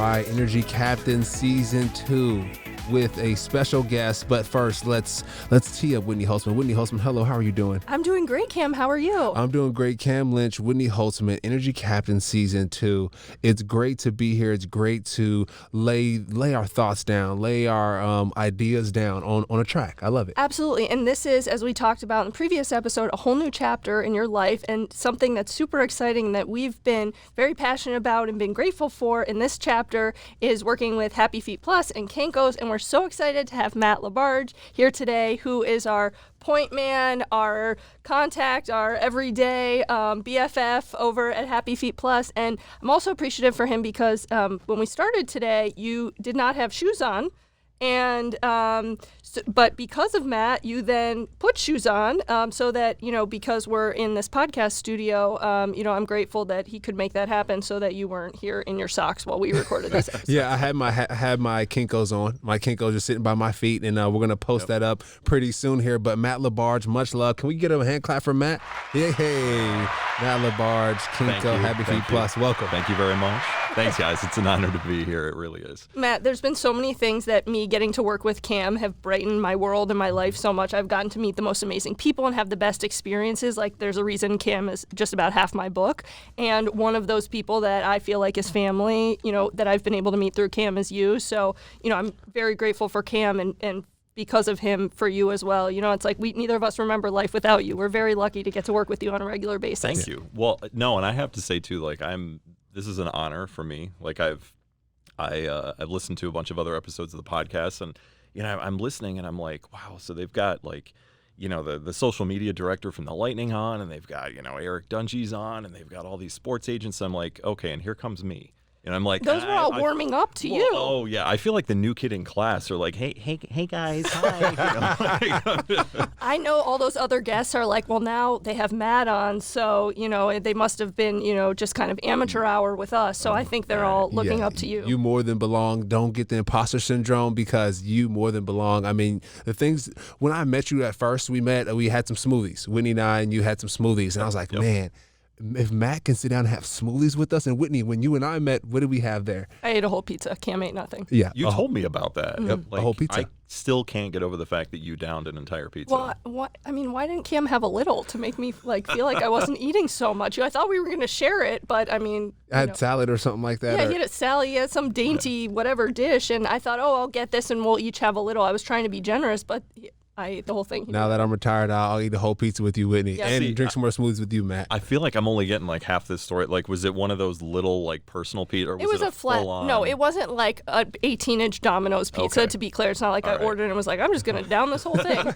right, Energy Captain Season 2 with a special guest. But first, let's tee up Whitney Holtzman. Whitney Holtzman, hello, how are you doing? I'm doing great, Cam. How are you? I'm doing great. Cam Lynch, Whitney Holtzman, Energy Captain Season 2. It's great to be here. It's great to lay our thoughts down, lay our ideas down on a track. I love it. Absolutely. And this is, as we talked about in the previous episode, a whole new chapter in your life and something that's super exciting that we've been very passionate about and been grateful for in this chapter is working with Happy Feet Plus and Kinko's. And we're so excited to have Matt LaBarge here today, who is our point man, our contact, our everyday BFF over at Happy Feet Plus. And I'm also appreciative for him because when we started today, you did not have shoes on. And but because of Matt, you then put shoes on so that, because we're in this podcast studio, I'm grateful that he could make that happen so that you weren't here in your socks while we recorded this episode. Yeah, I had my Kinko's on. My Kinko's just sitting by my feet, and we're going to post that up pretty soon here. But Matt LaBarge, much love. Can we get a hand clap for Matt? Hey, Matt LaBarge, Kinko, Happy Feet Plus. Welcome. Thank you very much. Thanks, guys. It's an honor to be here. It really is. Matt, there's been so many things that me getting to work with Cam have brightened my world and my life so much. I've gotten to meet the most amazing people and have the best experiences. Like, there's a reason Cam is just about half my book. And one of those people that I feel like is family, that I've been able to meet through Cam is you. So, I'm very grateful for Cam and because of him for you as well. It's like neither of us remember life without you. We're very lucky to get to work with you on a regular basis. Thank you. Well, no, and I have to say too, this is an honor for me. Like I've listened to a bunch of other episodes of the podcast, and I'm listening, and I'm like, wow. So they've got the social media director from the Lightning on, and they've got Eric Dungy's on, and they've got all these sports agents. I'm like, okay, and here comes me. And I'm like, those were all warming up to you. Oh yeah, I feel like the new kid in class are like, hey guys, hi. I know all those other guests are like, well, now they have Matt on, so they must have been just kind of amateur hour with us. So I think they're all looking up to you. You more than belong. Don't get the imposter syndrome because you more than belong. I mean, the things when I met you at first, we had some smoothies. Whitney and I, and you had some smoothies, and I was like, man. If Matt can sit down and have smoothies with us, and Whitney, when you and I met, what did we have there? I ate a whole pizza. Cam ate nothing. Yeah, you told me about that. Yep, a whole pizza. I still can't get over the fact that you downed an entire pizza. Well, why didn't Cam have a little to make me feel like I wasn't eating so much? I thought we were going to share it, but I had salad or something like that. Yeah, he had a salad. He had some dainty whatever dish, and I thought, I'll get this, and we'll each have a little. I was trying to be generous, but I ate the whole thing. Now that I'm retired, I'll eat the whole pizza with you, Whitney, and drink some more smoothies with you, Matt. I feel like I'm only getting like half this story. Like, was it one of those little personal pizza? Or was it was a flat. Full-on? No, it wasn't like an 18-inch Domino's pizza. Okay. To be clear, it's not like I ordered and was like, I'm just gonna down this whole thing.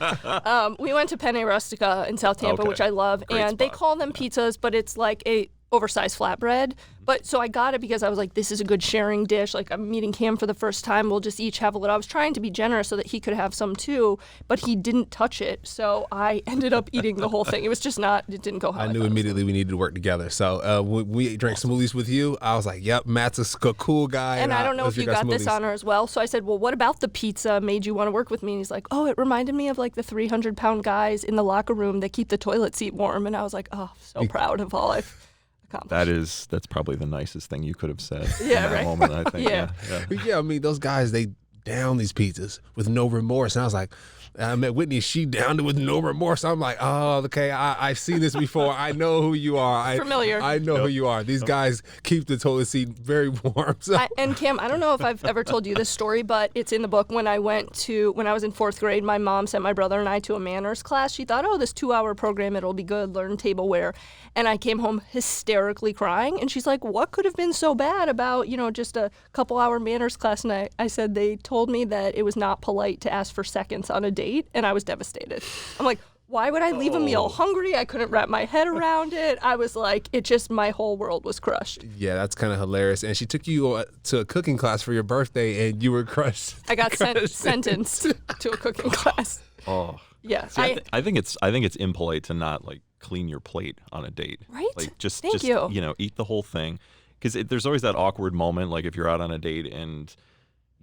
We went to Penne Rustica in South Tampa, which I love, Great and spot. They call them pizzas, but it's like a oversized flatbread. But so I got it because I was like, this is a good sharing dish. Like, I'm meeting Cam for the first time. We'll just each have a little. I was trying to be generous so that he could have some too, but he didn't touch it. So I ended up eating the whole thing. It was just it didn't go how I knew immediately we needed to work together. So when we drank smoothies with you, I was like, yep, Matt's a cool guy. And I don't know if you got this honor as well. So I said, well, what about the pizza made you want to work with me? And he's like, oh, it reminded me of like the 300-pound guys in the locker room that keep the toilet seat warm. And I was like, oh, so proud of all I've accomplished. That's probably the nicest thing you could have said in that moment, I think. Yeah, I mean, those guys, they down these pizzas with no remorse. And I was like, I met Whitney, she downed it with no remorse. I'm like, oh, okay, I've seen this before. I know who you are. Familiar. I know who you are. These guys keep the toilet seat very warm. So. And Cam, I don't know if I've ever told you this story, but it's in the book. When I was in 4th grade, my mom sent my brother and I to a manners class. She thought, this 2-hour program, it'll be good, learn tableware. And I came home hysterically crying. And she's like, what could have been so bad about, just a couple-hour manners class? And I said, they told me that it was not polite to ask for seconds on a date. And I was devastated. I'm like, why would I leave a meal hungry? I couldn't wrap my head around it. I was like, my whole world was crushed. Yeah, that's kind of hilarious. And she took you to a cooking class for your birthday, and you were crushed. I got sentenced to a cooking class. Oh, yeah. See, I think it's impolite to not clean your plate on a date. Right. Just Thank you. Eat the whole thing, because there's always that awkward moment, like if you're out on a date and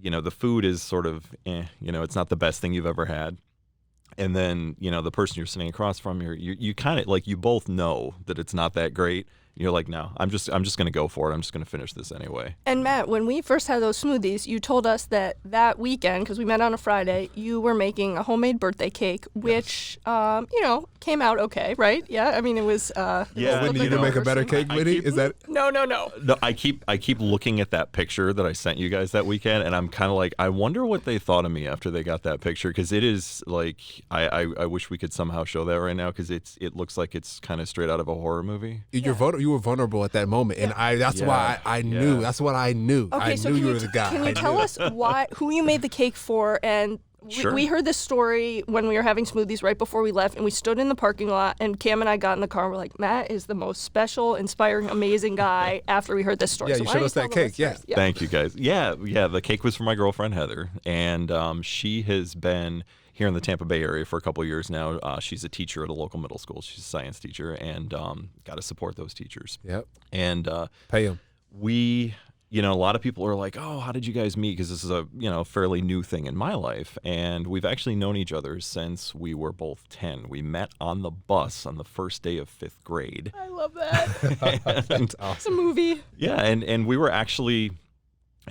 the food is sort of, it's not the best thing you've ever had. And then, the person you're sitting across from, you kind of, you both know that it's not that great. You're like, no, I'm just going to go for it. I'm just going to finish this anyway. And Matt, when we first had those smoothies, you told us that weekend, because we met on a Friday, you were making a homemade birthday cake, which, came out okay, right? Yeah, I mean, it was... When you to make a better cake, Whitney? Is that... No. No, I keep looking at that picture that I sent you guys that weekend, and I'm kind of like, I wonder what they thought of me after they got that picture, because it is like, I wish we could somehow show that right now, because it looks like it's kind of straight out of a horror movie. You were vulnerable at that moment, and that's why I knew. That's what I knew. Okay, I knew you were the guy. Can you tell us who you made the cake for? And Sure. we heard this story when we were having smoothies right before we left, and we stood in the parking lot, and Cam and I got in the car, and we're like, Matt is the most special, inspiring, amazing guy after we heard this story. Yeah, so you why showed don't us that tell the cake, yeah. listeners? Thank you, guys. Yeah, the cake was for my girlfriend, Heather, and she has been here in the Tampa Bay area for a couple of years now. She's a teacher at a local middle school. She's a science teacher, and got to support those teachers. Yep. And pay them. A lot of people are like, oh, how did you guys meet? Because this is a, fairly new thing in my life. And we've actually known each other since we were both 10. We met on the bus on the first day of 5th grade. I love that. And, It's a movie. yeah, and we were actually...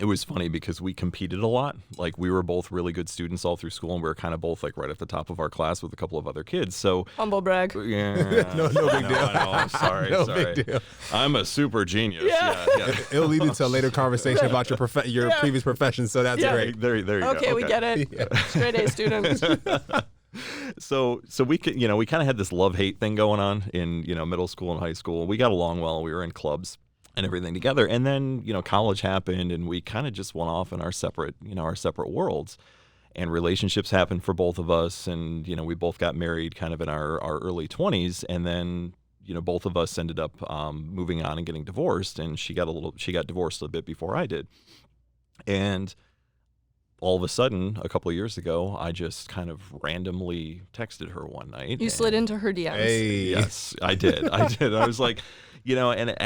It was funny because we competed a lot. Like, we were both really good students all through school, and we were kind of both like right at the top of our class with a couple of other kids. So Humble brag. yeah, No big deal. I'm sorry. No sorry. big deal. I'm a super genius. Yeah. Yeah. It'll lead into a later conversation about your previous profession, so that's Yeah. great. There you go. Okay, we get it. Straight A student. So we could, we kind of had this love-hate thing going on in, middle school and high school. We got along well. We were in clubs and everything together. And then, college happened, and we kind of just went off in our separate worlds. And relationships happened for both of us. And, we both got married kind of in our early 20s. And then, both of us ended up moving on and getting divorced. And she got divorced a bit before I did. And all of a sudden, a couple of years ago, I just kind of randomly texted her one night. You slid into her DMs. Hey. Yes, I did. I was like, and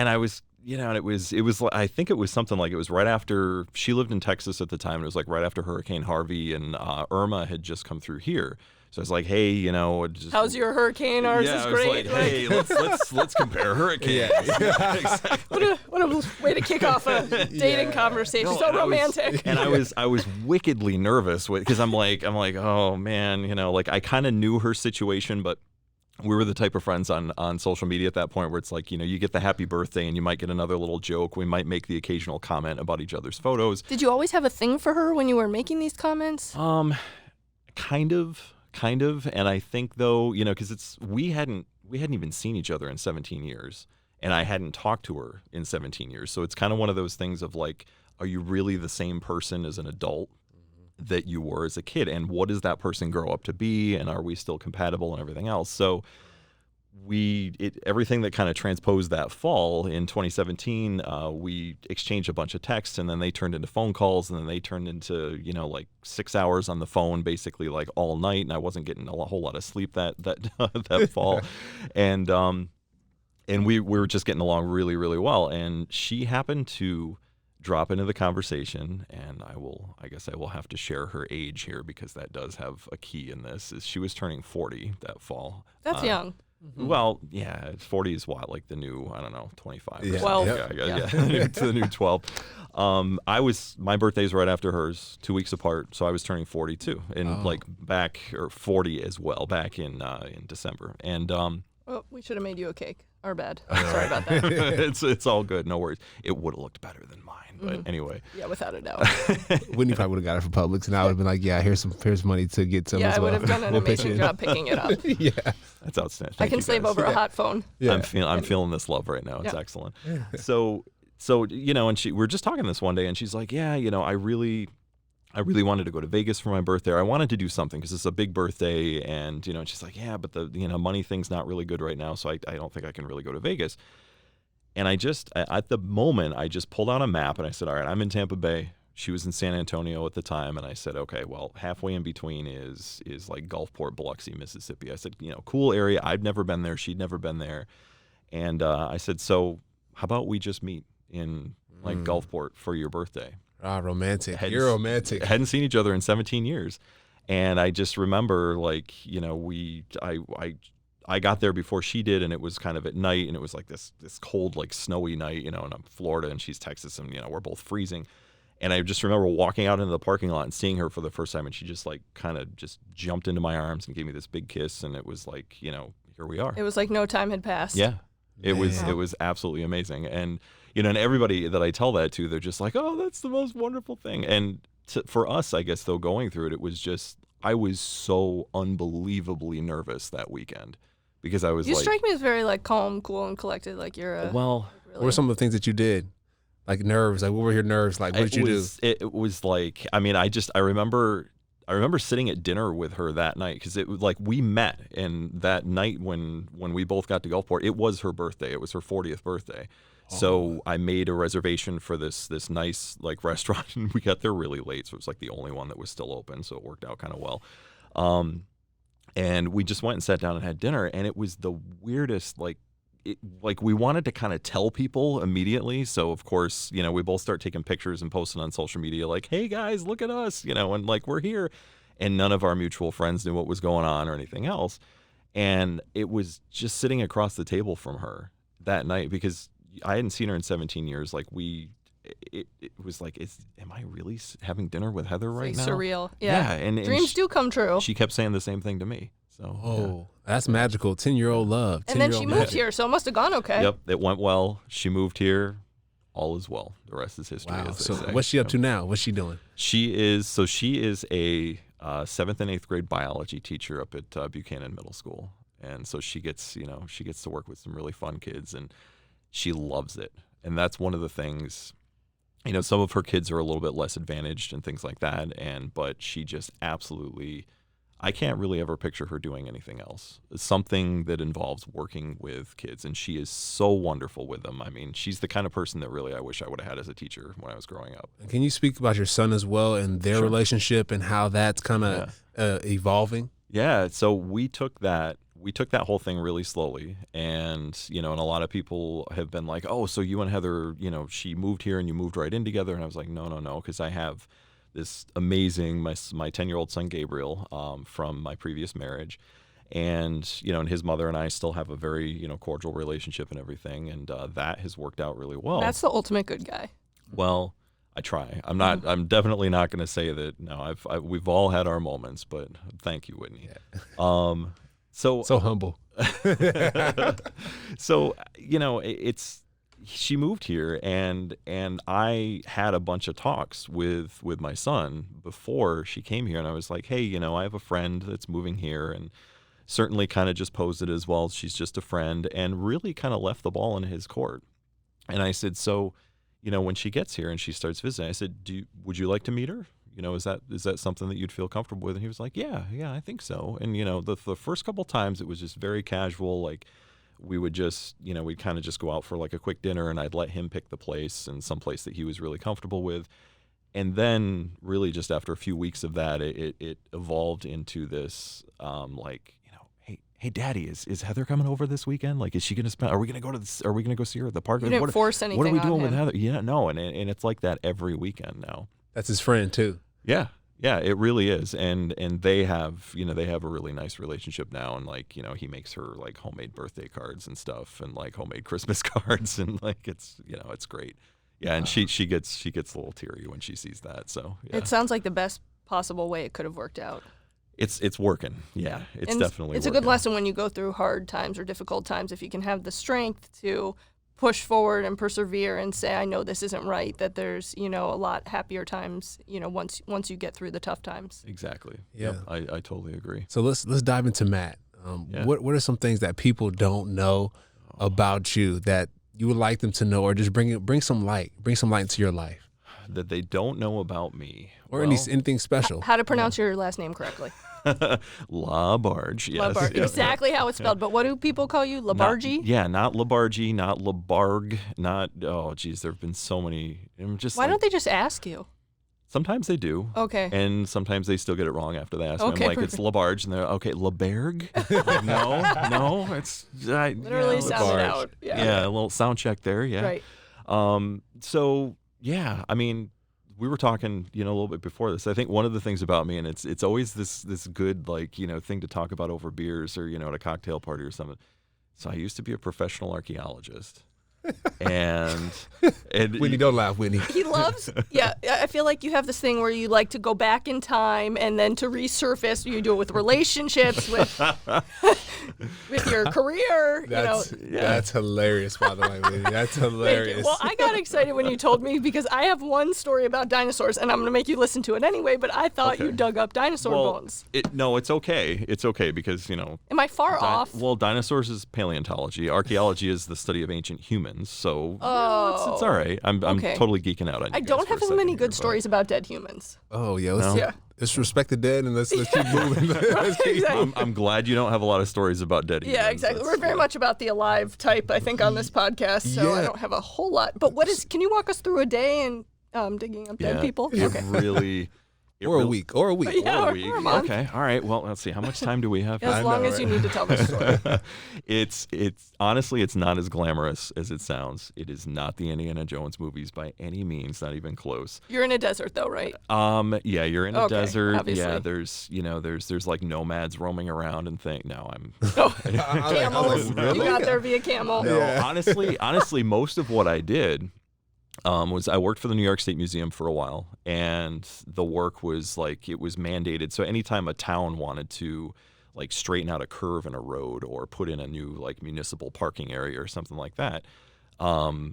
I was, and it was, I think it was something like, it was right after, she lived in Texas at the time. It was like right after Hurricane Harvey and Irma had just come through here. So I was like, hey, just, How's your hurricane? Ours yeah, is I was great. like, hey, let's compare hurricanes. Yeah. Exactly. What a way to kick off a dating conversation. No, So and romantic. I was wickedly nervous because I'm like, oh man, like I kind of knew her situation, but we were the type of friends on social media at that point where it's like, you get the happy birthday and you might get another little joke. We might make the occasional comment about each other's photos. Did you always have a thing for her when you were making these comments? Kind of. And I think though, because we hadn't even seen each other in 17 years, and I hadn't talked to her in 17 years. So it's kind of one of those things of like, are you really the same person as an adult that you were as a kid? And what does that person grow up to be? And are we still compatible and everything else? So everything that kind of transposed that fall in 2017, we exchanged a bunch of texts, and then they turned into phone calls, and then they turned into, like 6 hours on the phone, basically like all night. And I wasn't getting a whole lot of sleep that fall. And we were just getting along really, really well. And she happened to drop into the conversation, and I guess I will have to share her age here because that does have a key in this. Is she was turning 40 that fall. That's young. Well, yeah, 40 is what, like the new, I don't know, 25 or Yeah. 12. Yeah. To the new 12. My birthday's right after hers, 2 weeks apart, so I was turning 42, and like back, or 40 as well, back in December. And Oh, we should have made you a cake. Our bad. Sorry about that. it's all good, no worries. It would have looked better than mine, but anyway. Yeah, without a doubt. Whitney probably would have got it from Publix, and I would have been like, yeah, here's money to get some Yeah, as I well. would have done an We'll pitch amazing in. job picking it up. Yeah. That's outstanding. I Thank can you, slave guys. over a hot phone. Yeah. I'm feeling this love right now. It's Yeah. excellent. So and we were just talking this one day, and she's like, yeah, I really wanted to go to Vegas for my birthday. I wanted to do something because it's a big birthday, and and she's like, yeah, but the money thing's not really good right now, so I don't think I can really go to Vegas. And at the moment, I just pulled out a map and I said, all right, I'm in Tampa Bay. She was in San Antonio at the time, and I said, okay, well, halfway in between is like Gulfport, Biloxi, Mississippi. I said, cool area. I've never been there. She'd never been there. And I said, so how about we just meet in like Gulfport for your birthday? Ah, romantic. You're romantic. Hadn't seen each other in 17 years. And I just remember, like, I got there before she did, and it was kind of at night, and it was like this cold, like snowy night, and I'm Florida and she's Texas, and we're both freezing. And I just remember walking out into the parking lot and seeing her for the first time, and she just like kind of just jumped into my arms and gave me this big kiss, and it was like, here we are. It was like no time had passed. Yeah, it was absolutely amazing. And and everybody that I tell that to, they're just like, oh, that's the most wonderful thing. And for us, I guess though, going through it was just, I was so unbelievably nervous that weekend because I was You like, strike me as very like calm, cool, and collected. Like you're a well. really... What were some of the things that you did? Like nerves, like what were your nerves? Like what did you do? It was like, I mean, I remember sitting at dinner with her that night because it was like we met, and that night when we both got to Gulfport, it was her birthday. It was her 40th birthday. So I made a reservation for this nice like restaurant, and we got there really late, so it was like the only one that was still open, so it worked out kind of well. And we just went and sat down and had dinner, and it was the weirdest like we wanted to kind of tell people immediately. So of course, we both start taking pictures and posting on social media like, hey guys, look at us, and like we're here. And none of our mutual friends knew what was going on or anything else. And it was just sitting across the table from her that night because I hadn't seen her in 17 years. Like it was like, am I really having dinner with Heather right now? Surreal. Yeah. And dreams do come true. She kept saying the same thing to me. So, that's magical. 10-year-old love. And then she moved here, so it must have gone okay. Yep, it went well. She moved here. All is well. The rest is history. Wow. As they So say. what's she up to now? What's she doing? She is a 7th and 8th grade biology teacher up at Buchanan Middle School, and so she gets to work with some really fun kids, and she loves it. And that's one of the things. Some of her kids are a little bit less advantaged and things like that, but she just absolutely. I can't really ever picture her doing anything else. It's something that involves working with kids, and she is so wonderful with them. I mean, she's the kind of person that really I wish I would have had as a teacher when I was growing up. Can you speak about your son as well and their relationship and how that's kind of evolving? Yeah, so we took that whole thing really slowly, and and a lot of people have been like, oh, so you and Heather, she moved here and you moved right in together, and I was like, no, because I have this amazing, my 10-year-old son Gabriel from my previous marriage, and and his mother and I still have a very cordial relationship and everything, and that has worked out really well. That's the ultimate good guy. Well, I try. I'm not. I'm definitely not going to say that. No, we've all had our moments, but thank you, Whitney. Yeah. So humble. So it's. She moved here, and I had a bunch of talks with my son before she came here, and I was like, hey, I have a friend that's moving here, and certainly kind of just posed it as well. She's just a friend, and really kind of left the ball in his court. And I said, so, when she gets here and she starts visiting, I said, would you like to meet her? Is that something that you'd feel comfortable with? And he was like, yeah, I think so. And the first couple times it was just very casual, like. We would just, we'd kind of just go out for like a quick dinner, and I'd let him pick the place and some place that he was really comfortable with. And then really just after a few weeks of that, it evolved into this, hey, Daddy, is Heather coming over this weekend? Like, is she going to are we going to go see her at the park? You didn't force anything What are we doing on with him. Heather? Yeah, no. And it's like that every weekend now. That's his friend too. Yeah. Yeah, it really is, and they have a really nice relationship now, and like he makes her like homemade birthday cards and stuff, and like homemade Christmas cards, and like it's it's great. Yeah, and she gets a little teary when she sees that. So yeah. It sounds like the best possible way it could have worked out. It's working. Yeah, it's definitely. It's working. a good lesson when you go through hard times or difficult times, if you can have the strength to push forward and persevere and say, I know this isn't right, that there's, a lot happier times, once you get through the tough times. Exactly. Yeah. Yep. I totally agree. So let's dive into Matt. What are some things that people don't know about you that you would like them to know, or just bring some light into your life? That they don't know about me. Or anything special. How to pronounce your last name correctly. LaBarge, yes. LaBarge. Yep. Exactly how it's spelled. But what do people call you? LaBarge? Not LaBarge, not LaBarge, not, oh, geez, there have been so many. Why don't they just ask you? Sometimes they do. Okay. And sometimes they still get it wrong after they ask me. Okay, I'm like, perfect. it's LaBarge, and they're, okay, LaBerg? Like, no, it's... Literally sound it out. Yeah, a little sound check there, yeah. Right. So, yeah, I mean, we were talking, a little bit before this. I think one of the things about me, and it's always this good thing to talk about over beers or at a cocktail party or something. So I used to be a professional archaeologist. and Whitney, don't laugh, Whitney. He loves, I feel like you have this thing where you like to go back in time and then to resurface. You do it with relationships, with your career. That's hilarious, by the way, Whitney. That's hilarious. Well, I got excited when you told me because I have one story about dinosaurs, and I'm going to make you listen to it anyway, but I thought you dug up dinosaur bones. No, it's okay. It's okay because, Am I far off? Well, dinosaurs is paleontology. Archaeology is the study of ancient humans. So it's all right. I'm totally geeking out on you. I don't have as many good stories about dead humans. Oh yeah, let's respect the dead and let's keep moving. Exactly. I'm glad you don't have a lot of stories about dead humans. Yeah, exactly. We're very much about the alive type, I think, on this podcast. So I don't have a whole lot. But can you walk us through a day in digging up dead people? Or a week. Yeah, or a week. or a month. Okay. All right. Well, let's see. How much time do we have? As long as you need to tell the story. It's honestly, it's not as glamorous as it sounds. It is not the Indiana Jones movies by any means, not even close. You're in a desert though, right? Yeah, you're in a desert. Obviously. Yeah, there's like nomads roaming around and No, I'm camels. Really? You got there via camel. No, honestly, most of what I did was I worked for the New York State Museum for a while, and the work was it was mandated. So anytime a town wanted to straighten out a curve in a road or put in a new municipal parking area or something like that,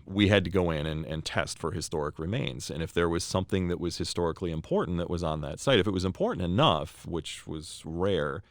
we had to go in and test for historic remains. And if there was something that was historically important that was on that site, if it was important enough, which was rare,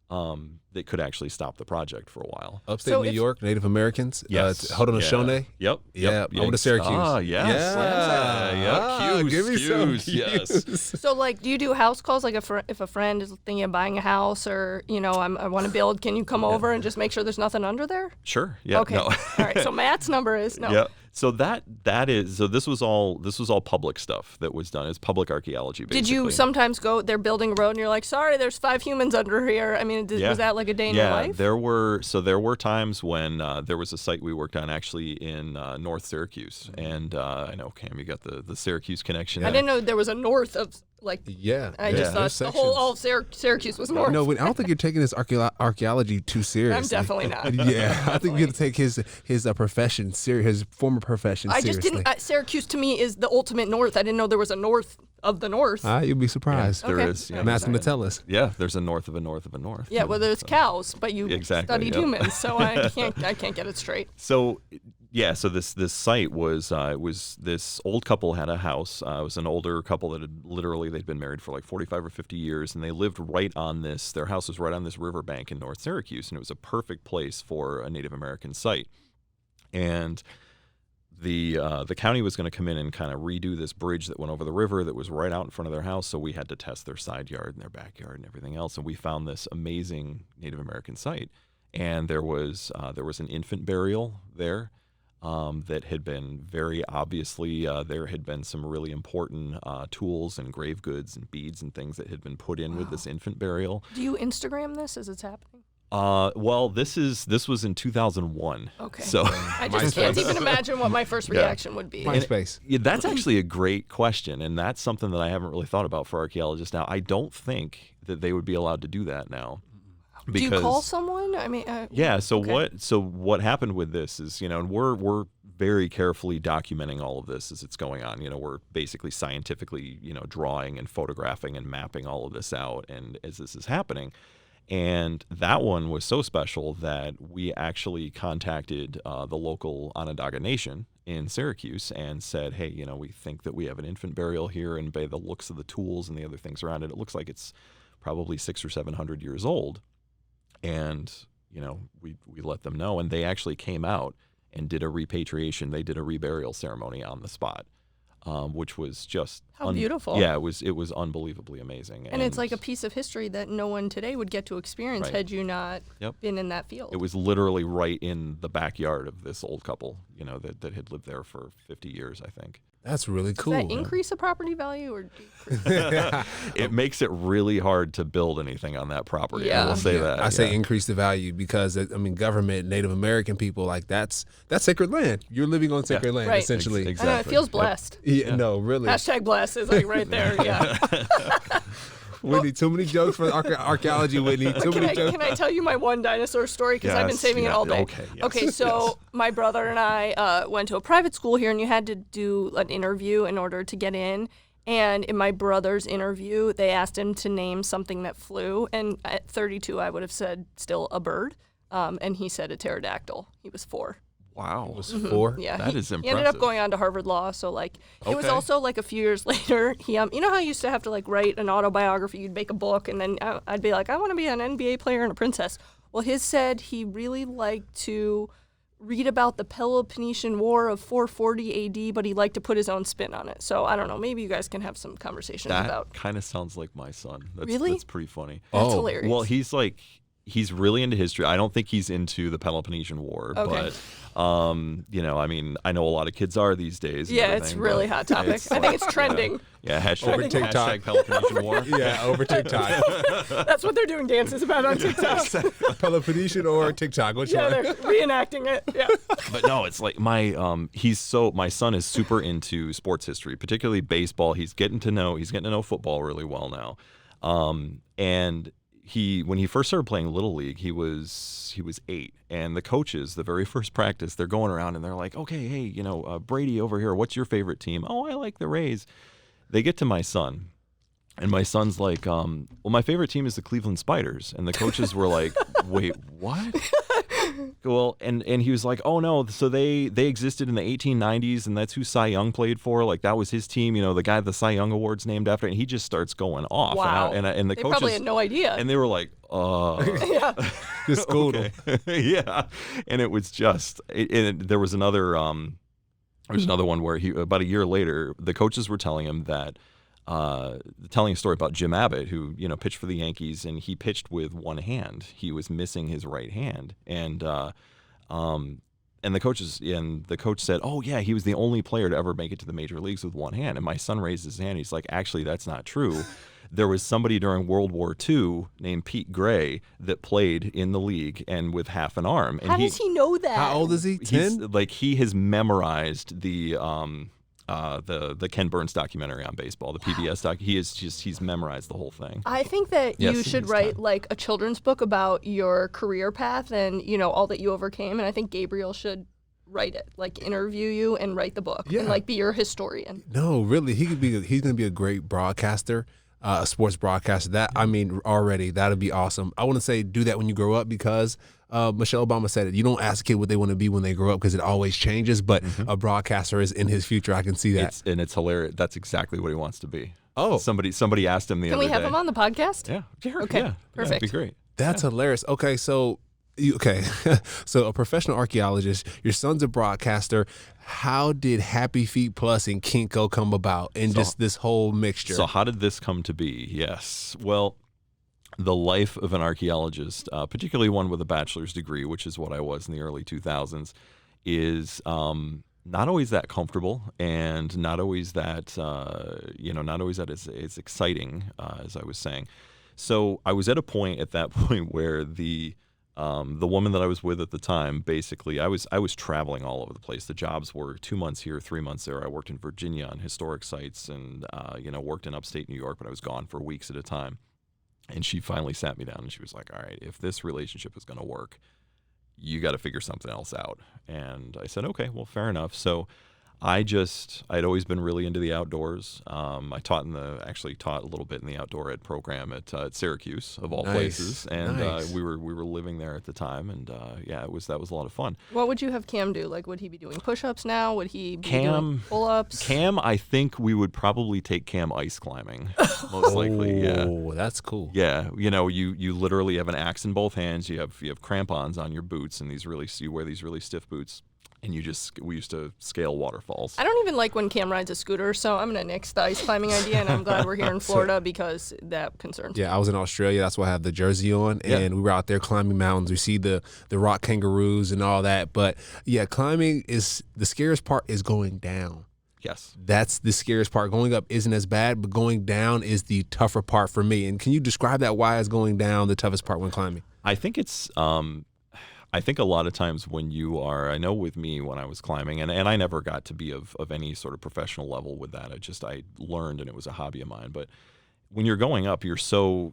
that could actually stop the project for a while. Upstate New York, Native Americans. Yes. Haudenosaunee. Yep. Yeah. I went to Syracuse. Ah, yes. Yeah. Cues. Give me some Cues. Yes. So, do you do house calls? If a friend is thinking of buying a house, or I want to build, can you come over and just make sure there's nothing under there? Sure. Yeah. Okay. No. All right. So Matt's number is no. Yeah. So this was all public stuff that was done. It's public archaeology. Basically. Did you sometimes go? They're building a road, and you're like, sorry, there's 5 humans under here. I mean, was that like a day in your life? There were times when there was a site we worked on actually in North Syracuse, and I know Cam, you got the Syracuse connection. I didn't know there was a north of I just thought all of Syracuse was north. No, I don't think you're taking this archaeology too seriously. I'm definitely not. Yeah, I think you have to take his profession his former profession seriously. I just didn't. Syracuse to me is the ultimate north. I didn't know there was a north of the north. You'd be surprised. Yeah, there is. Yeah, Matt's going to tell us. Yeah, there's a north of a north of a north. Yeah, well, there's cows, but you studied humans, so I can't get it straight. So. Yeah, so this site was this old couple had a house. It was an older couple that they'd been married for 45 or 50 years, and they lived right on this. Their house was right on this riverbank in North Syracuse, and it was a perfect place for a Native American site. And the county was going to come in and kind of redo this bridge that went over the river that was right out in front of their house. So we had to test their side yard and their backyard and everything else, and we found this amazing Native American site. And there was an infant burial there. That had been very obviously, there had been some really important tools and grave goods and beads and things that had been put in with this infant burial. Do you Instagram this as it's happening? Well, this was in 2001. Okay. So I just can't even imagine what my first reaction would be. MySpace. Yeah, that's actually a great question, and that's something that I haven't really thought about for archaeologists now. I don't think that they would be allowed to do that now. Do you call someone? I mean, yeah. So okay. what happened with this is, and we're very carefully documenting all of this as it's going on. We're basically scientifically, drawing and photographing and mapping all of this out, and as this is happening. And that one was so special that we actually contacted the local Onondaga Nation in Syracuse and said, hey, we think that we have an infant burial here, and by the looks of the tools and the other things around it, it looks like it's probably 600 or 700 years old. And, we let them know, and they actually came out and did a repatriation. They did a reburial ceremony on the spot, which was just how beautiful. Yeah, it was unbelievably amazing. And it's like a piece of history that no one today would get to experience had you not been in that field. It was literally right in the backyard of this old couple, that had lived there for 50 years, I think. That's really cool. Does that increase the property value or decrease? It makes it really hard to build anything on that property. I will say that. I say increase the value because, I mean, government, Native American people, like that's sacred land. You're living on sacred land, Right. essentially. Exactly. I know, it feels blessed. Yeah, no, really. Hashtag blessed is like right there. Yeah. Whitney, too many jokes for archaeology, Whitney. Too many jokes. Can I tell you my one dinosaur story? Because I've been Yes, saving it all day. okay, yes. Okay, so my brother and I went to a private school here, and you had to do an interview in order to get in. And in my brother's interview, they asked him to name something that flew. And at 32, I would have said still a bird. And he said a pterodactyl. He was 4. Wow. It was 4. Yeah, That he, is He ended impressive. up going on to Harvard Law, so like it was Okay. also like a few years later. He, you know how you used to have to like write an autobiography, you'd make a book, and then I'd be like, I want to be an NBA player and a princess. Well, his said he really liked to read about the Peloponnesian War of 440 AD, but he liked to put his own spin on it. So I don't know. Maybe you guys can have some conversations about. That kind of sounds like my son. That's, Really? That's pretty funny. That's Oh. hilarious. Well, he's really into history. I don't think he's into the Peloponnesian War, Okay. but you know, I mean, I know a lot of kids are these days. and Yeah, it's everything, really but hot topic. it's I think it's trending. Yeah, Over TikTok. hashtag Peloponnesian War. Yeah, over TikTok. That's what they're doing dances about on TikTok. Peloponnesian or TikTok? Which Yeah, one? they're reenacting it. Yeah. But no, it's like my son is super into sports history, particularly baseball. He's getting to know football really well now. And when he first started playing Little League, he was 8, and the coaches, the very first practice, they're going around and they're like, okay, hey, you know, Brady over here, what's your favorite team? Oh, I like the Rays. They get to my son, and my son's like, well, my favorite team is the Cleveland Spiders, and the coaches were like, wait, what? Well, and he was like, oh no, so they existed in the 1890s, and that's who Cy Young played for. Like that was his team, you know, the guy the Cy Young Award's named after, and he just starts going off. Wow. And the They coaches probably had no idea. and they were like, Yeah. Just schooled him. yeah, and it was just, there was another one where about a year later, the coaches were telling him that. Telling a story about Jim Abbott, who, you know, pitched for the Yankees, and he pitched with one hand. He was missing his right hand, and the coach said, "Oh yeah, he was the only player to ever make it to the major leagues with one hand." And my son raised his hand. He's like, "Actually, that's not true. There was somebody during World War II named Pete Gray that played in the league and with half an arm." And How does he know that? How old is he? 10? He has memorized the Ken Burns documentary on baseball, the PBS doc. He's memorized the whole thing. I think that Yes, you it should is write time. like a children's book about your career path and, you know, all that you overcame. And I think Gabriel should write it, like interview you and write the book Yeah. and like be your historian. No, really, he's going to be a great broadcaster, a sports broadcaster. That, I mean, already that'd be awesome. I want to say do that when you grow up because Michelle Obama said it. You don't ask a kid what they want to be when they grow up because it always changes. But a broadcaster is in his future. I can see that. It's hilarious. That's exactly what he wants to be. Oh. Somebody asked him the Can other we have day. him on the podcast? Yeah. Sure. Okay, Yeah. perfect. That'd be great. That's hilarious. Okay, so so a professional archaeologist, your son's a broadcaster. How did Happy Feet Plus and Kinko come about and just this whole mixture? So how did this come to be? Yes. Well, the life of an archaeologist, particularly one with a bachelor's degree, which is what I was in the early 2000s, is not always that comfortable and not always that it's exciting, as I was saying. So I was at that point where the woman that I was with at the time, basically, I was traveling all over the place. The jobs were 2 months here, 3 months there. I worked in Virginia on historic sites and, worked in upstate New York, but I was gone for weeks at a time. And she finally sat me down and she was like, all right, if this relationship is going to work, you got to figure something else out. And I said, okay, well, fair enough. So I'd always been really into the outdoors. I actually taught a little bit in the outdoor ed program at Syracuse, of all Nice. places, and Nice. we were living there at the time, and that was a lot of fun. What would you have Cam do? Like, would he be doing push-ups now? Would he be doing Cam- pull-ups? Cam, I think we would probably take Cam ice climbing, most likely. Yeah. Oh, that's cool. Yeah, you literally have an axe in both hands. You have crampons on your boots, and you wear these really stiff boots. And we used to scale waterfalls. I don't even like when Cam rides a scooter, so I'm going to nix the ice climbing idea, and I'm glad we're here in Florida because that concerns me. Yeah, I was in Australia. That's why I have the jersey on, and we were out there climbing mountains. We see the rock kangaroos and all that. But yeah, climbing is the scariest part is going down. Yes. That's the scariest part. Going up isn't as bad, but going down is the tougher part for me. And can you describe that? Why is going down the toughest part when climbing? I think it's I think a lot of times when you are, I know with me when I was climbing, and I never got to be of any sort of professional level with that. I learned, and it was a hobby of mine. But when you're going up, you're so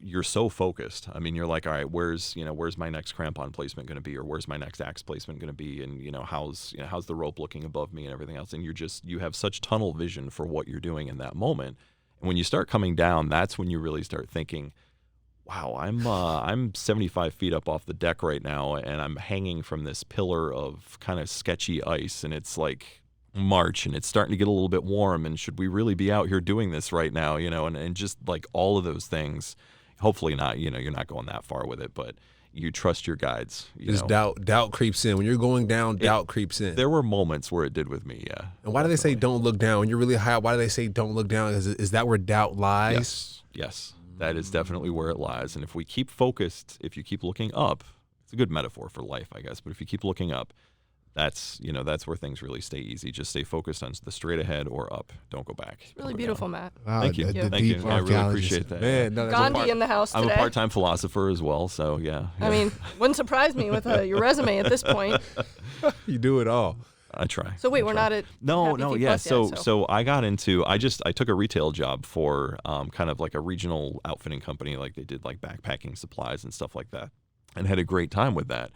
focused. I mean, you're like, all right, where's my next crampon placement going to be, or where's my next axe placement going to be, and how's the rope looking above me and everything else. And you have such tunnel vision for what you're doing in that moment. And when you start coming down, that's when you really start thinking, wow, I'm 75 feet up off the deck right now, and I'm hanging from this pillar of kind of sketchy ice, and it's like March, and it's starting to get a little bit warm, and should we really be out here doing this right now, and just like all of those things. Hopefully not, you're not going that far with it, but you trust your guides. Just doubt creeps in. When you're going down, doubt creeps in. There were moments where it did with me, yeah. And why do they say don't look down? When you're really high, why do they say don't look down? Is that where doubt lies? Yes. That is definitely where it lies. And if we keep focused, if you keep looking up, it's a good metaphor for life, I guess. But if you keep looking up, that's where things really stay easy. Just stay focused on the straight ahead or up. Don't go back. It's really beautiful, Matt. Wow, Thank you. Thank you. I really appreciate that. Man, no, Gandhi in the house today. I'm a part-time philosopher as well, so yeah. I mean, wouldn't surprise me with your resume at this point. You do it all. I try. So wait, we're not at No, Happy Feet yeah. Plus yet, So I got into I took a retail job for kind of like a regional outfitting company, like they did like backpacking supplies and stuff like that, and had a great time with that.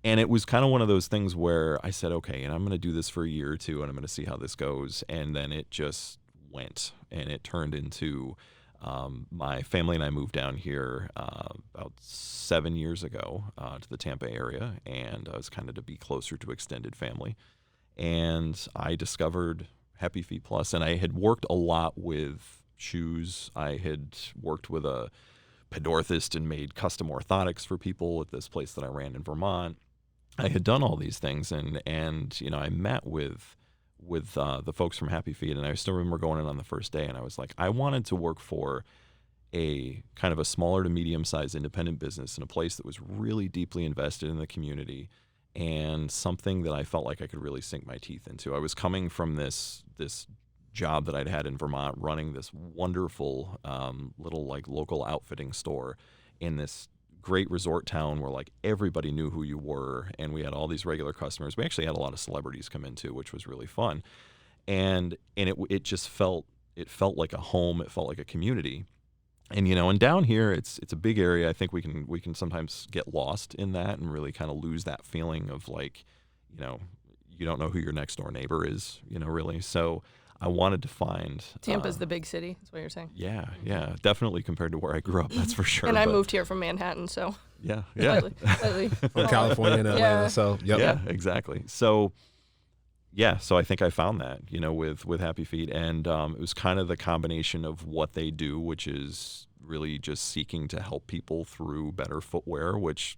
And it was kind of one of those things where I said, okay, and I'm going to do this for a year or two, and I'm going to see how this goes. And then it just went, and it turned into my family and I moved down here about 7 years ago to the Tampa area, and I was kind of to be closer to extended family. And I discovered Happy Feet Plus, and I had worked a lot with shoes. I had worked with a podorthist and made custom orthotics for people at this place that I ran in Vermont. I had done all these things, and I met with the folks from Happy Feet, and I still remember going in on the first day, and I was like, I wanted to work for a kind of a smaller to medium-sized independent business in a place that was really deeply invested in the community, and something that I felt like I could really sink my teeth into. I was coming from this job that I'd had in Vermont, running this wonderful little like local outfitting store in this great resort town where like everybody knew who you were, and we had all these regular customers. We actually had a lot of celebrities come in too, which was really fun, and it just felt like a home. It felt like a community. And and down here it's a big area. I think we can sometimes get lost in that and really kind of lose that feeling of like, you don't know who your next door neighbor is, really. So I wanted to find Tampa's the big city. That's what you're saying. Yeah, definitely compared to where I grew up. That's for sure. And I moved here from Manhattan, so yeah, slightly From California and Atlanta. Yeah. So yep. Yeah, exactly. So I think I found that, with Happy Feet, and it was kind of the combination of what they do, which is really just seeking to help people through better footwear, which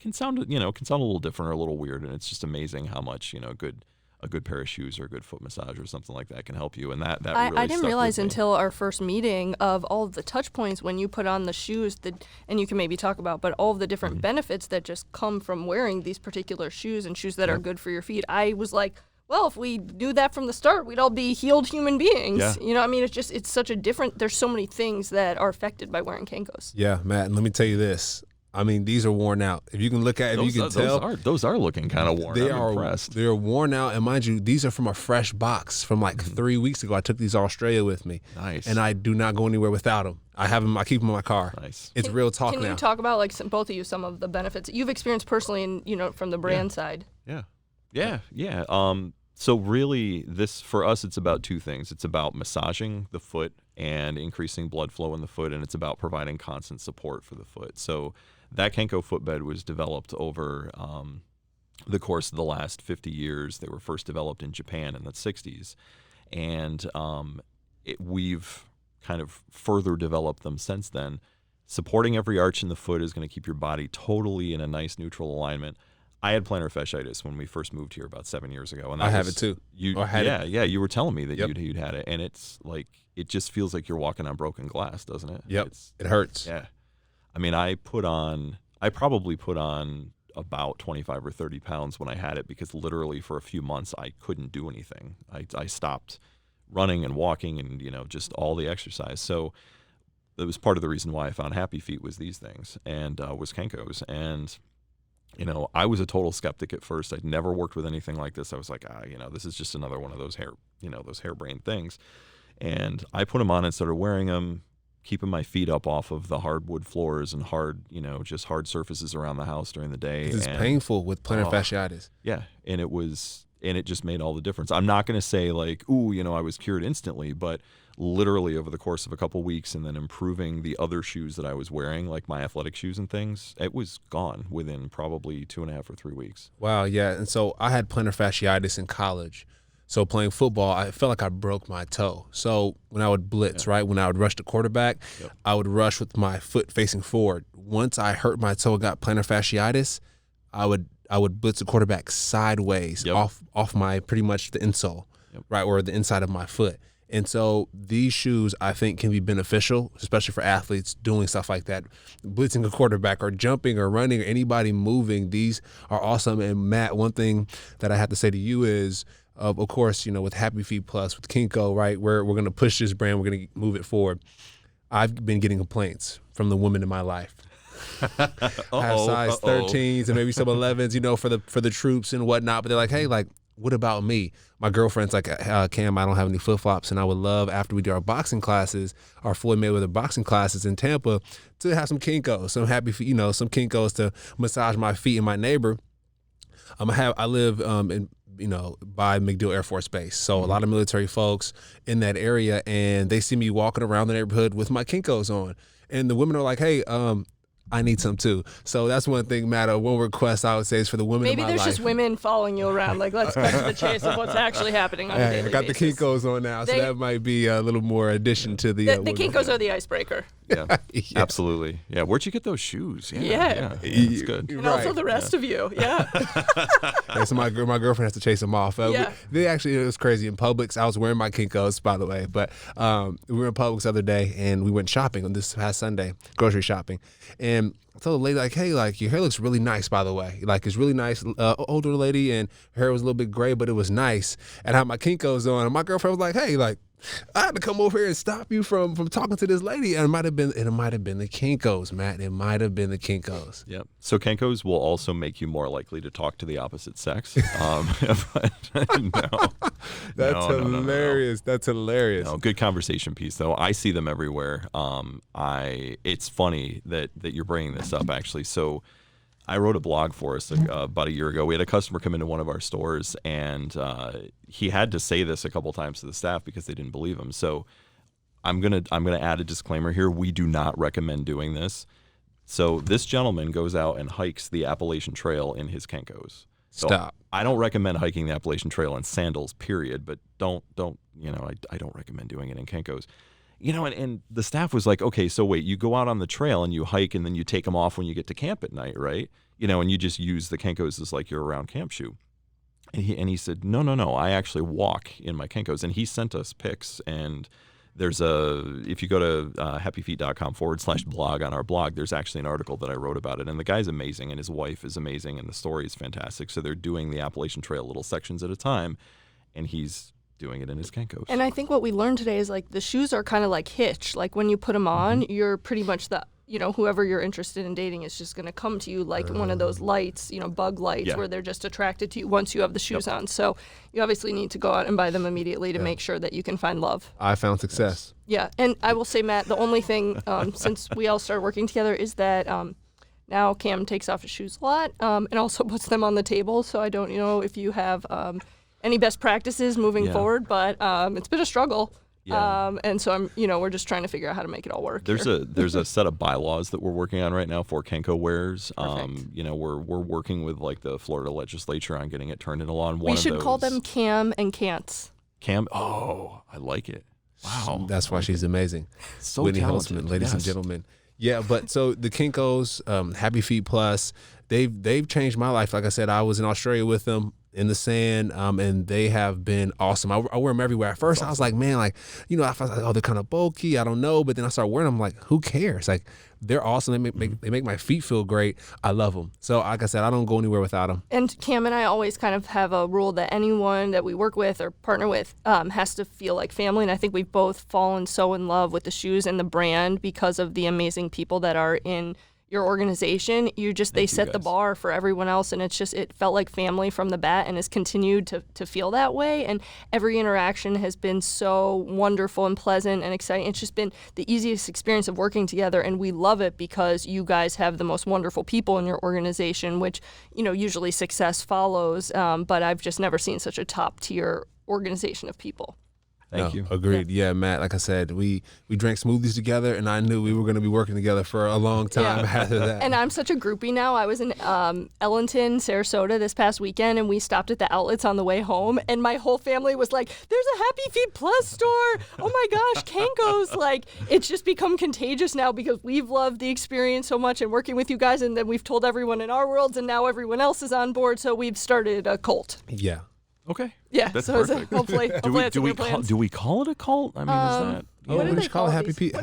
can sound a little different or a little weird, and it's just amazing how much a good pair of shoes or a good foot massage or something like that can help you, and that really I didn't stuck realize with me. until our first meeting of all of the touch points when you put on the shoes and you can maybe talk about, but all of the different benefits that just come from wearing these particular shoes and shoes that are good for your feet. I was like, well, if we do that from the start, we'd all be healed human beings. Yeah. I mean, it's such a different, there's so many things that are affected by wearing Kankos. Yeah, Matt, and let me tell you this. I mean, these are worn out. If you can look at it, if you can tell. Those are looking kind of worn. I'm impressed. They're worn out. And mind you, these are from a fresh box from like 3 weeks ago. I took these to Australia with me. Nice. And I do not go anywhere without them. I have them. I keep them in my car. Nice. It's real talk now. Can you talk about, like, both of you, some of the benefits you've experienced personally and, from the brand side? Yeah. So really, for us, it's about two things. It's about massaging the foot and increasing blood flow in the foot, and it's about providing constant support for the foot. So that Kenko footbed was developed over the course of the last 50 years. They were first developed in Japan in the 60s, and we've kind of further developed them since then. Supporting every arch in the foot is going to keep your body totally in a nice neutral alignment. I had plantar fasciitis when we first moved here about 7 years ago, and I have it too. You were telling me that you'd had it, and it's like it just feels like you're walking on broken glass, doesn't it? Yep, it hurts. Yeah, I mean, I probably put on about 25 or 30 pounds when I had it, because literally for a few months I couldn't do anything. I stopped running and walking and, just all the exercise. So that was part of the reason why I found Happy Feet was these things and was Kenko's. And, I was a total skeptic at first. I'd never worked with anything like this. I was like, this is just another one of those those harebrained things. And I put them on and started wearing them, keeping my feet up off of the hardwood floors and just hard surfaces around the house during the day. It's painful with plantar fasciitis. Yeah. And it just made all the difference. I'm not going to say like, ooh, I was cured instantly, but literally over the course of a couple weeks and then improving the other shoes that I was wearing, like my athletic shoes and things, it was gone within probably 2.5 or 3 weeks. Wow. Yeah. And so I had plantar fasciitis in college. So playing football, I felt like I broke my toe. So when I would blitz, right, when I would rush the quarterback, I would rush with my foot facing forward. Once I hurt my toe and got plantar fasciitis, I would blitz the quarterback sideways off my pretty much the insole, right, or the inside of my foot. And so these shoes, I think, can be beneficial, especially for athletes doing stuff like that, blitzing a quarterback or jumping or running or anybody moving. These are awesome. And Matt, one thing that I have to say to you is, of course, with Happy Feet Plus, with Kinko, right, we're going to push this brand. We're going to move it forward. I've been getting complaints from the women in my life. I have size 13s and maybe some 11s, for the troops and whatnot. But they're like, hey, like, what about me? My girlfriend's like, Cam, I don't have any flip-flops, and I would love, after we do our boxing classes, our Floyd Mayweather boxing classes in Tampa, to have some Kinkos, some Happy Feet, some Kinkos to massage my feet. And my neighbor, I live by MacDill Air Force Base, so a lot of military folks in that area, and they see me walking around the neighborhood with my Kinkos on, and the women are like, hey, I need some too. So that's one thing, Matt, one request I would say is for the women in my life. Maybe there's just women following you around. Like, let's cut to the chase of what's actually happening on a daily I got basis. the Kinkos on now, so that might be a little more addition to the Kinkos are the icebreaker. Yeah, absolutely. Yeah, where'd you get those shoes? Yeah. That's good. And also the rest of you. Yeah. So my girlfriend has to chase them off. They actually, it was crazy. In Publix, I was wearing my Kinkos, by the way, but we were in Publix the other day, and we went shopping on this past Sunday, grocery shopping, and I told the lady, like, hey, like, your hair looks really nice, by the way. Like, it's really nice. Older lady, and her hair was a little bit gray, but it was nice. And I had my Kinkos on, and my girlfriend was like, hey, like, I had to come over here and stop you from talking to this lady. And it might have been the Kinkos, Matt. It might have been the Kinkos. Yep. So Kinkos will also make you more likely to talk to the opposite sex. But no. That's hilarious. No. That's hilarious. No, good conversation piece, though. I see them everywhere. It's funny that you're bringing this up, actually. So I wrote a blog for us about a year ago. We had a customer come into one of our stores, and he had to say this a couple times to the staff because they didn't believe him. So I'm gonna add a disclaimer here. We do not recommend doing this. So this gentleman goes out and hikes the Appalachian Trail in his Kinkos. So Stop. I don't recommend hiking the Appalachian Trail in sandals, period. But I don't recommend doing it in Kinkos. And the staff was like, okay, so wait, you go out on the trail and you hike and then you take them off when you get to camp at night, right? And you just use the Kinkos as like your around camp shoe. And he said, no, I actually walk in my Kinkos. And he sent us pics, and if you go to happyfeet.com/blog on our blog, there's actually an article that I wrote about it. And the guy's amazing, and his wife is amazing, and the story is fantastic. So they're doing the Appalachian Trail little sections at a time, and he's doing it in his Kinkos. And I think what we learned today is, like, the shoes are kind of like Hitch. Like, when you put them on, you're pretty much whoever you're interested in dating is just going to come to you like one of those lights, bug lights, where they're just attracted to you once you have the shoes on. So you obviously need to go out and buy them immediately to make sure that you can find love. I found success. Yeah. And I will say, Matt, the only thing, since we all started working together, is that now Cam takes off his shoes a lot and also puts them on the table. So I don't know if you have any best practices moving forward, but it's been a struggle. Yeah. And so we're just trying to figure out how to make it all work. There's a set of bylaws that we're working on right now for Kenko wearers. We're working with like the Florida legislature on getting it turned into law. We should call them Cam and Cants. Cam. Oh, I like it. Wow. That's why she's amazing. So Whitney talented, Holtzman, ladies and gentlemen. Yeah, but so the Kinkos, Happy Feet Plus, they've changed my life. Like I said, I was in Australia with them. in the sand, and they have been awesome. I wear them everywhere. At first, I was like, man, like, you know, I was like, oh, they're kind of bulky. I don't know. But then I started wearing them. I'm like, who cares? Like, they're awesome. They make my feet feel great. I love them. So, like I said, I don't go anywhere without them. And Cam and I always kind of have a rule that anyone that we work with or partner with has to feel like family. And I think we've both fallen so in love with the shoes and the brand because of the amazing people that are in your organization. They set the bar for everyone else, and it felt like family from the bat, and has continued to feel that way. And every interaction has been so wonderful and pleasant and exciting. It's just been the easiest experience of working together, and we love it because you guys have the most wonderful people in your organization, which, you know, usually success follows. But I've just never seen such a top tier organization of people. Thank you. Agreed. Yeah, Matt, like I said, we drank smoothies together, and I knew we were going to be working together for a long time after that. And I'm such a groupie now. I was in Ellenton, Sarasota this past weekend, and we stopped at the outlets on the way home, and my whole family was like, there's a Happy Feet Plus store. Oh my gosh, Kanko's. Like, it's just become contagious now because we've loved the experience so much and working with you guys, and then we've told everyone in our worlds, and now everyone else is on board, so we've started a cult. Yeah. Okay. Yeah, that's so perfect. hopefully do we call it a cult? I mean, is that? Oh, what do we they should call it Happy Feet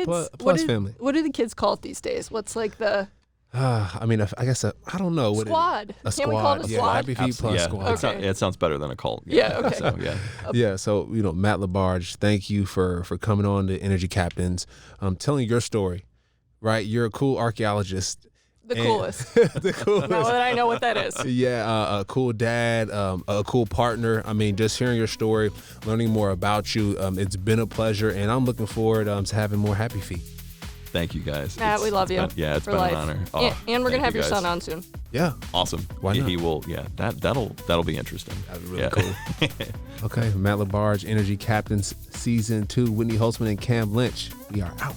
Plus family. What do the kids call it these days? What's like the I mean, I guess I don't know. squad? A Can we call it a yeah, squad? Happy Feet Plus Yeah, squad. Okay. it sounds better than a cult. Yeah, okay. So, yeah. Yeah, so, you know, Matt LaBarge, thank you for coming on to Energy Captains, telling your story, right? You're a cool archaeologist. The coolest. The coolest. Now that I know what that is. Yeah, a cool dad, a cool partner. I mean, just hearing your story, learning more about you, it's been a pleasure, and I'm looking forward to having more Happy Feet. Thank you, guys. Matt, we love you. It's for been life. an honor. And we're going to have your guys. son on soon. Yeah. Awesome. Why not? He will. Yeah, that'll be interesting. That'd be really cool. Okay, Matt LaBarge, Energy Captains Season 2, Whitney Holtzman and Cam Lynch. We are out.